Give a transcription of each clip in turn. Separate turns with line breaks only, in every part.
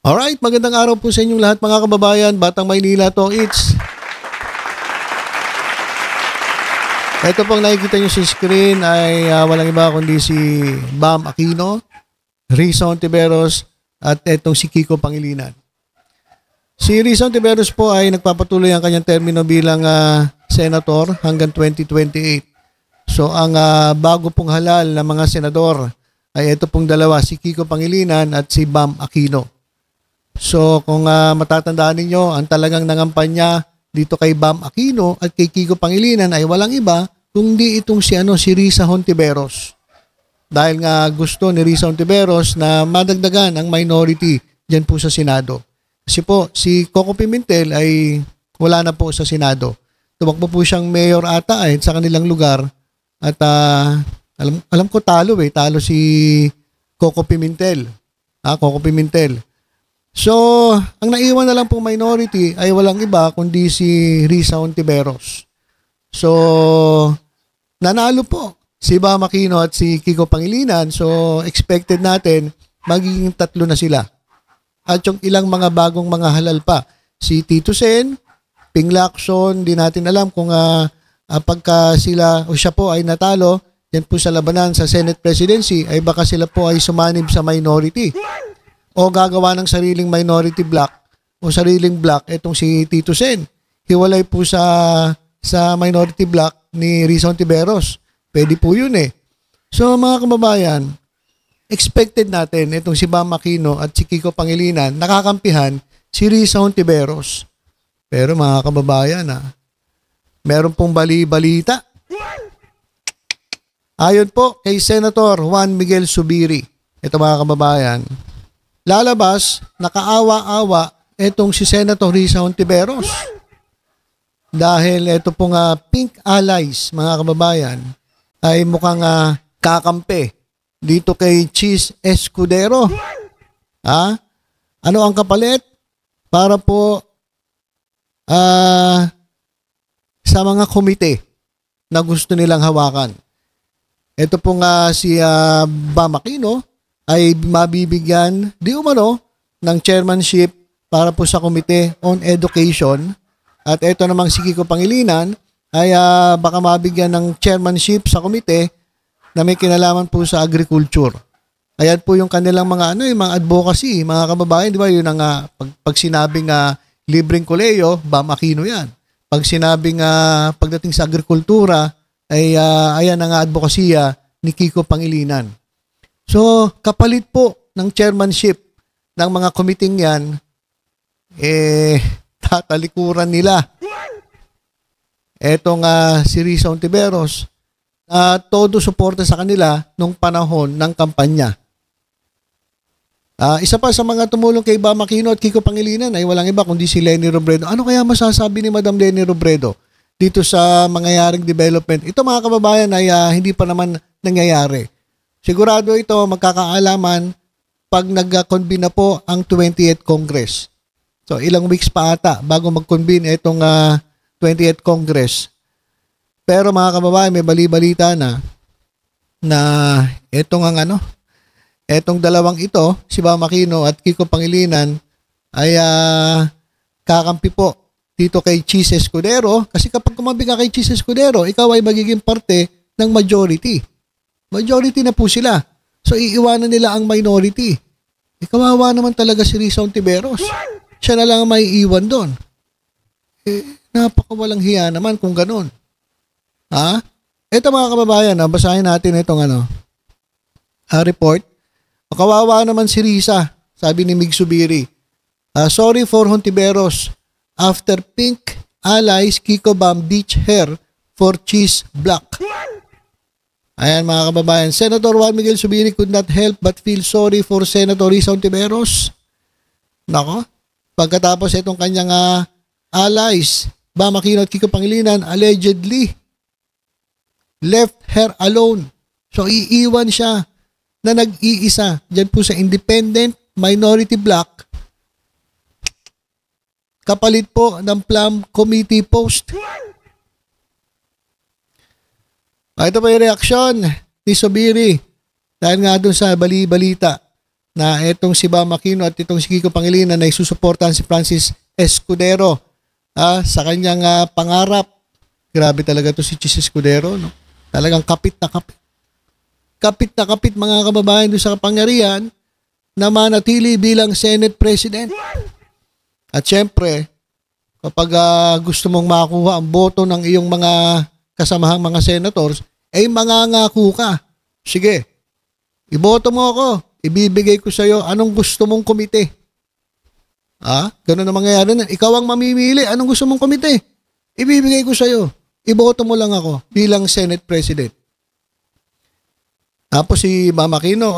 Alright, magandang araw po sa inyong lahat mga kababayan. Batang Maynila to, Ito pong nakikita nyo sa screen ay walang iba kundi si Bam Aquino, Risa Hontiveros at etong si Kiko Pangilinan. Si Risa Hontiveros po ay nagpapatuloy ang kanyang termino bilang senator hanggang 2028. So ang bago pong halal na mga senador ay ito pong dalawa, si Kiko Pangilinan at si Bam Aquino. So kung matatandaan ninyo, ang talagang nangampanya dito kay Bam Aquino at kay Kiko Pangilinan ay walang iba kundi itong si Risa Hontiveros. Dahil nga gusto ni Risa Hontiveros na madagdagan ang minority diyan po sa Senado. Kasi po si Coco Pimentel ay wala na po sa Senado. Tumakbo po siyang mayor ata sa kanilang lugar at alam ko talo si Coco Pimentel. Coco Pimentel. So, ang naiwan na lang pong minority ay walang iba kundi si Risa Hontiveros. So, nanalo po si Bam Aquino at si Kiko Pangilinan. So, expected natin magiging 3 na sila. At yung ilang mga bagong mga halal pa. Si Tito Sen, Ping Lacson, di natin alam kung pagka sila o siya po ay natalo, yan po sa labanan sa Senate Presidency, ay baka sila po ay sumanib sa minority. O gagawa ng sariling minority block o sariling block itong si Tito Sen. Hiwalay po sa minority block ni Risa Hontiveros. Pwede po yun So mga kababayan, expected natin itong si Bam Aquino at si Kiko Pangilinan nakakampihan si Risa Hontiveros. Pero mga kababayan, meron pong bali-balita. Ayon po kay Senator Juan Miguel Zubiri, ito mga kababayan, lalabas, nakaawa-awa itong si Senator Risa Hontiveros. Dahil ito pong pink allies, mga kababayan, ay mukhang kakampi dito kay Chis Escudero. Ano ang kapalit? Para po sa mga komite na gusto nilang hawakan. Ito pong si Bam Aquino ay mabibigyan di umano ng chairmanship para po sa Committee on Education. At ito namang si Kiko Pangilinan ay baka mabigyan ng chairmanship sa komite na may kinalaman po sa agriculture. Ayan po yung kanilang mga mga advocacy, mga kababayan, di ba? Yun ang pag sinabing libreng koleyo, Bam Aquino yan. Pag sinabing pagdating sa agrikultura ay ayan ang advokasya ni Kiko Pangilinan. So, kapalit po ng chairmanship ng mga committee yan, tatalikuran nila. Etong si Risa Hontiveros, todo suporta sa kanila nung panahon ng kampanya. Isa pa sa mga tumulong kay Bam Aquino at Kiko Pangilinan ay walang iba kundi si Leni Robredo. Ano kaya masasabi ni Madam Leni Robredo dito sa mangyayaring development? Ito mga kababayan ay hindi pa naman nangyayari. Sigurado ito magkakaalaman pag nag-convene na po ang 20th Congress. So ilang weeks pa ata bago mag-convene itong 20th Congress. Pero mga kababayan, may bali-balita na etong dalawang ito, si Bam Aquino at Kiko Pangilinan ay kakampi po dito kay Chis Escudero. Kasi kapag kumabi ka kay Chis Escudero, ikaw ay magiging parte ng majority. Majority na po sila. So, iiwanan nila ang minority. Kawawa naman talaga si Risa Hontiveros. Siya na lang ang may iwan doon. Napakawalang hiya naman kung ganun. Ito mga kababayan, basahin natin itong report. Kawawa naman si Risa, sabi ni Mig Zubiri. Sorry for Hontiveros. After pink allies, Kiko Bam ditch her for cheese block. Ayan mga kababayan, Senator Juan Miguel Zubiri could not help but feel sorry for Senator Risa Hontiveros. Nako, pagkatapos itong kanyang allies, Bam Aquino at Kiko Pangilinan, allegedly left her alone. So iiwan siya na nag-iisa dyan po sa independent minority block kapalit po ng Plum Committee post. Ito pa yung reaksyon ni Zubiri dahil nga doon sa bali-balita na itong si Bam Aquino at itong si Kiko Pangilinan ay susuportahan si Francis Escudero sa kanyang pangarap. Grabe talaga to si Chis Escudero, no? Talagang kapit na kapit. Kapit na kapit mga kababayan doon sa kapangyarihan na manatili bilang Senate President. At syempre, kapag gusto mong makuha ang boto ng iyong mga kasamahang mga senators, ay mangangako ka. Sige, iboto mo ako, ibibigay ko sa iyo anong gusto mong komite. Ganun ang mangyayari na. Ikaw ang mamimili, anong gusto mong komite? Ibibigay ko sa iyo. Iboto mo lang ako bilang Senate President. Tapos si Bam Aquino,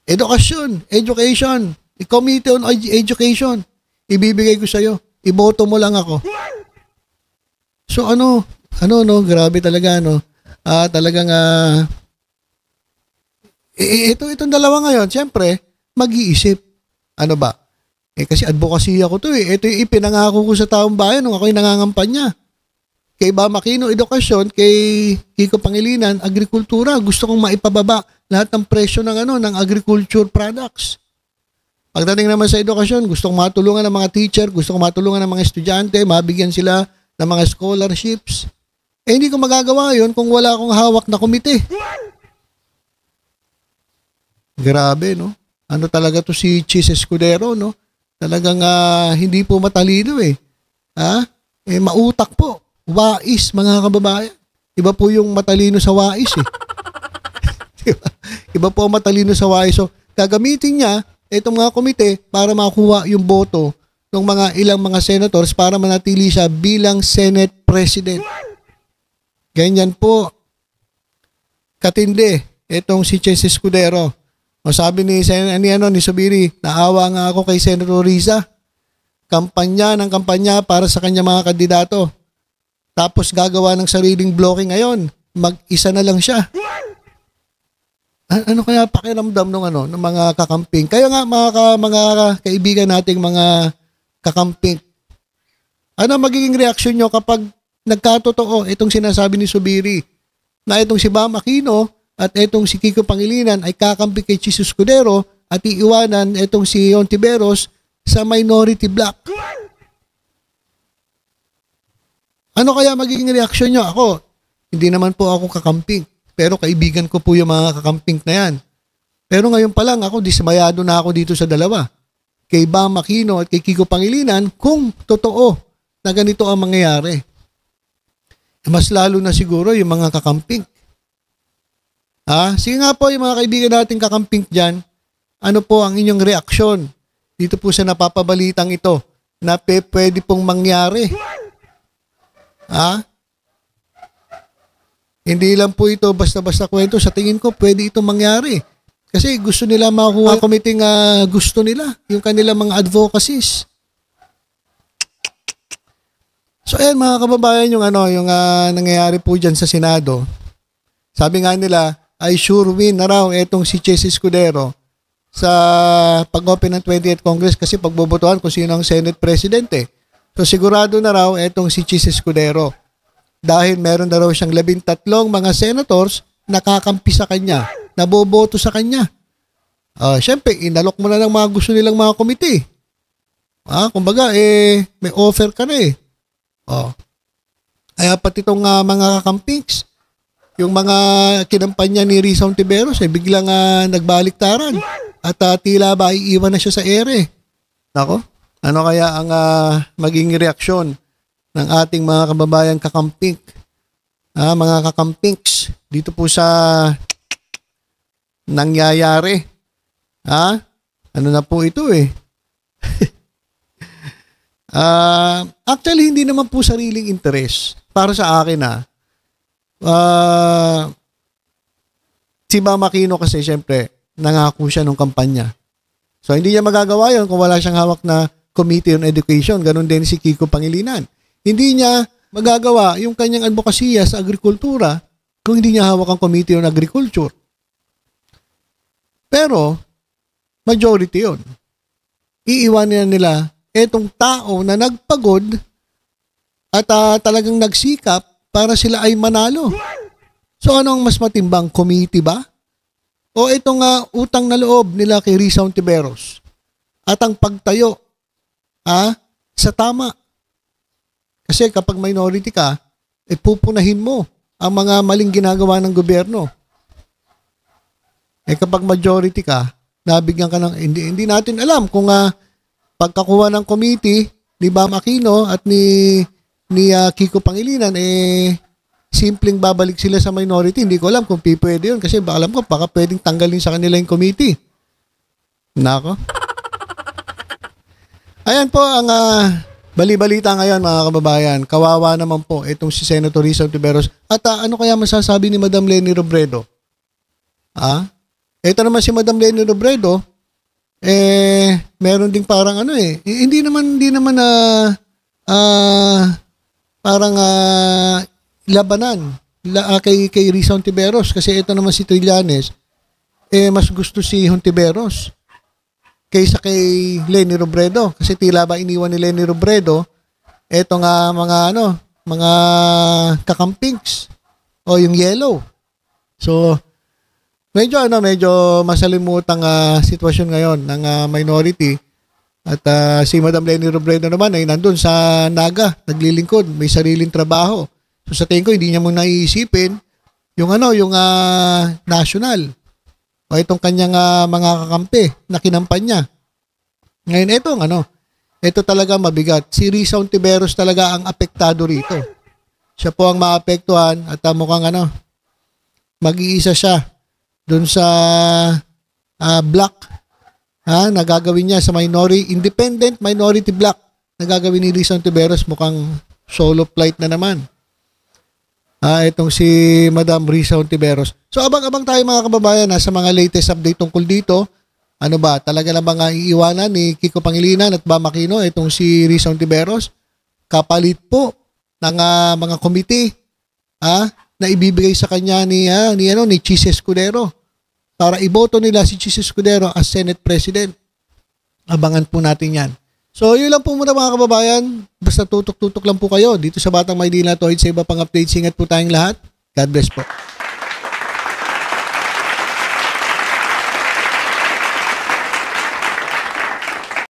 education, Committee on Education. Ibibigay ko sa iyo. Iboto mo lang ako. So grabe talaga, talagang itong dalawa ngayon, siyempre, mag-iisip. Ano ba? Kasi advocacy ako to eh. Ito yung ipinangako ko sa taong bayan nung ako'y nangangampanya. Kay Bam Aquino, edukasyon, kay Kiko Pangilinan, agrikultura. Gusto kong maipababa lahat ng presyo ng agriculture products. Pagdating naman sa edukasyon, gusto kong matulungan ng mga teacher, gusto kong matulungan ng mga estudyante, mabigyan sila ng mga scholarships. Hindi ko magagawa yun kung wala akong hawak na komite. Grabe, no? Ano talaga to si Chis Escudero, no? Talagang hindi po matalino eh. Mautak po. Wais, mga kababayan. Iba po yung matalino sa wais eh. Diba? Iba po ang matalino sa wais. So, gagamitin niya itong mga komite para makuha yung boto ng mga ilang mga senators para manatili siya bilang Senate President. Ganyan po. Katindi. Itong si Chis Escudero. Sabi ni Subiri, naawa nga ako kay Senator Risa. Kampanya para sa kanya mga kandidato. Tapos gagawa ng sariling blocking ngayon. Mag-isa na lang siya. Ano kaya pakiramdam ng mga kakamping? Kaya nga mga kaibigan nating mga kakamping. Ano magiging reaksyon nyo kapag nagkatotoo itong sinasabi ni Subiri na itong si Bam Aquino at itong si Kiko Pangilinan ay kakampi kay Chis Escudero at iiwanan itong si Ontiveros sa minority block? Ano kaya magiging reaksyon nyo? Ako, hindi naman po ako kakamping. Pero kaibigan ko po yung mga kakamping na yan. Pero ngayon pa lang ako, dismayado na ako dito sa dalawa. Kay Bam Aquino at kay Kiko Pangilinan kung totoo na ganito ang mangyayari. Mas lalo na siguro yung mga kakamping. Sige nga po yung mga kaibigan nating kakamping dyan, ano po ang inyong reaksyon dito po sa napapabalitang ito na pwede pong mangyari? Hindi lang po ito basta-basta kwento. Sa tingin ko, pwede itong mangyari. Kasi gusto nila makuha committee gusto nila, yung kanilang mga advocacies. So ayan mga kababayan, yung nangyayari po dyan sa Senado. Sabi nga nila, ay sure win na raw etong si Chis Escudero sa pag-open ng 20th Congress kasi pagbobotohan kung sino ang Senate President eh. So sigurado na raw etong si Chis Escudero dahil meron na raw siyang 13 mga senators nakakampi sa kanya, naboboto sa kanya. Siyempre, inalok mo na ng mga gusto nilang mga komite. Kumbaga, may offer ka na eh. Kaya pati itong mga kakampings, yung mga kinampanya ni Risa Ontiveros, biglang nagbaliktaran at tila ba iiwan na siya sa ere. Nako, ano kaya ang maging reaksyon ng ating mga kababayang kakamping, mga kakampings dito po sa nangyayari. Ano na po ito eh. Actually, hindi naman po sariling interes. Para sa akin si Bam Aquino kasi syempre, nangako siya nung kampanya. So, hindi niya magagawa yun kung wala siyang hawak na Committee on Education. Ganon din si Kiko Pangilinan. Hindi niya magagawa yung kanyang advokasya sa agrikultura kung hindi niya hawak ang Committee on Agriculture. Pero, majority yun. Iiwanan nila etong tao na nagpagod at talagang nagsikap para sila ay manalo. So, ano ang mas matimbang? Committee ba? o itong utang na loob nila kay Risa Hontiveros at ang pagtayo sa tama. Kasi kapag minority ka, pupunahin mo ang mga maling ginagawa ng gobyerno. Kapag majority ka, nabigyan ka ng, hindi natin alam kung pagkakuha ng committee ni Bam Aquino at ni Kiko Pangilinan, simpleng babalik sila sa minority. Hindi ko alam kung pwede yun kasi alam ko baka pwedeng tanggalin sa kanila yung committee. Nako. Ayan po ang bali-balita ngayon, mga kababayan. Kawawa naman po itong si Senator Risa Hontiveros. At ano kaya masasabi ni Madam Leni Robredo? Ito naman si Madam Leni Robredo, meron ding parang hindi naman parang labanan kay Risa Hontiveros kasi ito naman si Trillanes mas gusto si Hontiveros kaysa kay Leni Robredo kasi tila ba iniwan ni Leni Robredo eto nga mga kakampings o yung yellow. So medyo masalimutang sitwasyon ngayon ng minority at si Madam Leni Robredo naman ay nandun sa Naga, naglilingkod, may sariling trabaho. So sa tingin ko hindi niya muna iisipin yung national o itong kanyang mga kakampi na kinampanya. Ngayon ito talaga mabigat. Si Risa Hontiveros talaga ang apektado rito. Siya po ang maapektuhan at mukhang mag-iisa siya dun sa block na gagawin niya sa independent minority block na gagawin ni Risa Hontiveros. Mukhang solo flight na naman. Itong si Madam Risa Hontiveros. So abang-abang tayo mga kababayan sa mga latest update tungkol dito. Ano ba? Talaga na ba iiwanan ni Kiko Pangilinan at Bam Aquino itong si Risa Hontiveros? Kapalit po ng mga committee na ibibigay sa kanya ni Chis Escudero para iboto nila si Chis Escudero as Senate President. Abangan po natin yan. So, yun lang po muna mga kababayan. Basta tutok-tutok lang po kayo dito sa Batang Maynila. Sa iba pang updates, ingat po tayong lahat. God bless po.